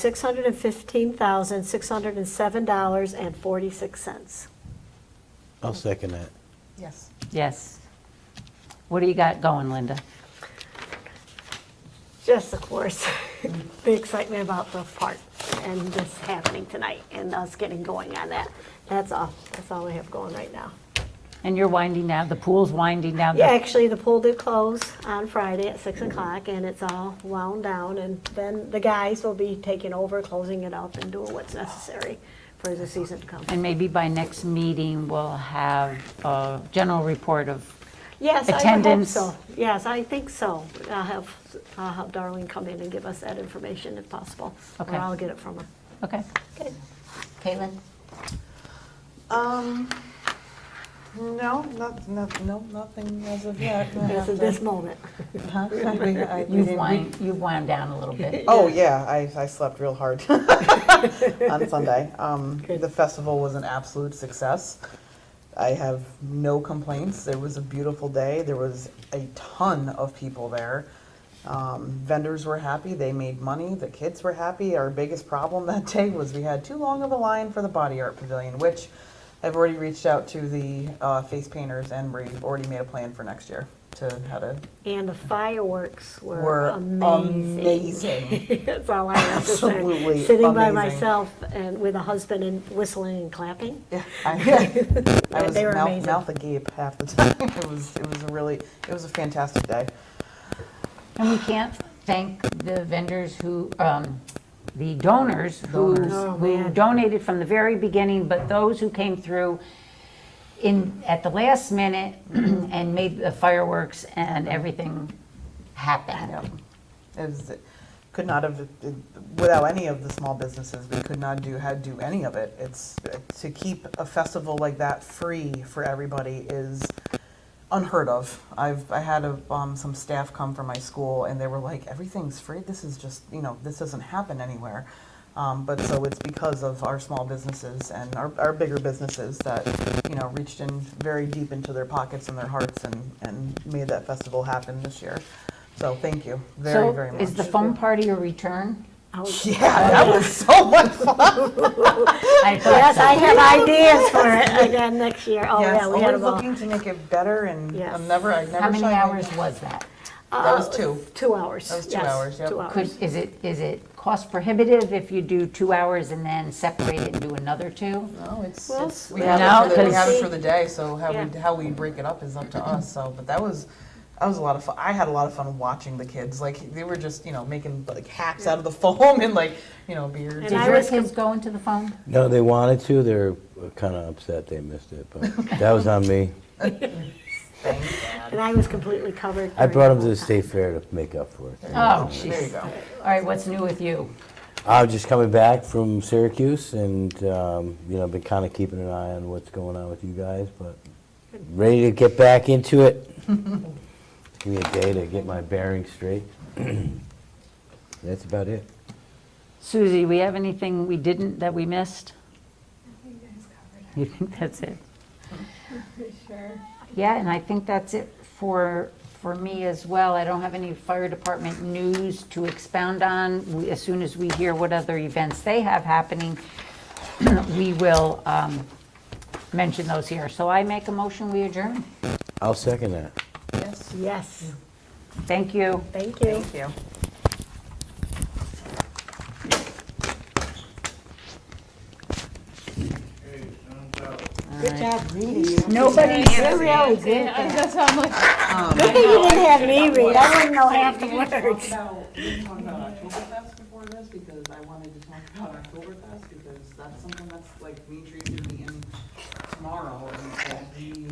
$615,607.46. I'll second that. Yes. Yes. What do you got going, Linda? Just, of course, the excitement about the park and this happening tonight and us getting going on that. That's all I have going right now. And you're winding down, the pool's winding down? Yeah, actually, the pool did close on Friday at 6 o'clock, and it's all wound down, and then the guys will be taking over, closing it up, and doing what's necessary for the season to come. And maybe by next meeting, we'll have a general report of, Yes, I would hope attendance. so. Yes, I think so. I'll have Darlene come in and give us that information if possible. Okay. Or I'll get it from her. okay. Okay. Caitlin? No, nothing as of yet. As of this moment. Huh? You've wound down a little bit. Oh, yeah, I slept real hard on Sunday. The festival was an absolute success. I have no complaints. It was a beautiful day. There was a ton of people there. Vendors were happy. They made money. The kids were happy. Our biggest problem that day was we had too long of a line for the body art pavilion, which I've already reached out to the face painters, and we've already made a plan for next year to how to. And the fireworks were Were amazing. That's all I have to Absolutely say. Sitting by amazing. myself and with a husband and whistling and clapping. Yeah, I was They were amazing. mouth agape half the time. It was a fantastic day. And we can't thank the vendors who, the donors who Oh, man. donated from the very beginning, but those who came through at the last minute and made the fireworks and everything happen. Could not have, without any of the small businesses, we could not do any of it. It's, to keep a festival like that free for everybody is unheard of. I had some staff come from my school, and they were like, everything's free, this is just, this doesn't happen anywhere. But so it's because of our small businesses and our bigger businesses that, reached in very deep into their pockets and their hearts and made that festival happen this year. So thank you very, very So much. is the foam party a return? Yeah, that was so much fun. I thought Yes, so. I have ideas for it again next year. Oh, Yes, yeah, we had always them all. looking to make it better, and Yes. I never How many shy away. hours was that? That was 2. 2 hours. That was 2 yes, hours, yep. 2 hours. Is it cost prohibitive if you do 2 hours and then separate it and do another 2? No, it's Well, we no, have it because- for the day. So Yeah. how we break it up is up to us. So, but that was a lot of fun. I had a lot of fun watching the kids. Like they were just making like hats out of the foam and like beards. And Did I your was kids go into the foam? No, they wanted to. They're kind of upset they missed it, but that was on me. And I was completely covered. I brought him to the state fair to make up for it. Oh, There you jeez. go. All right, what's new with you? I'm just coming back from Syracuse and, been kind of keeping an eye on what's going on with you guys, but ready to get back into it. Give me a day to get my bearings straight. That's about it. Susie, we have anything we didn't, that we missed? You think that's it? Sure. Yeah, and I think that's it for me as well. I don't have any fire department news to expound on. As soon as we hear what other events they have happening, we will mention those here. So I make a motion, we adjourn. I'll second that. Yes. Yes, Thank you. thank you. Thank you. Good job reading. Nobody, You're really good. That's how much. Good thing you didn't have me read, I wouldn't know half the words. We didn't talk about Oktoberfest before this, because I wanted to talk about Oktoberfest, because that's something that's like, me and Tracy will be in tomorrow, and we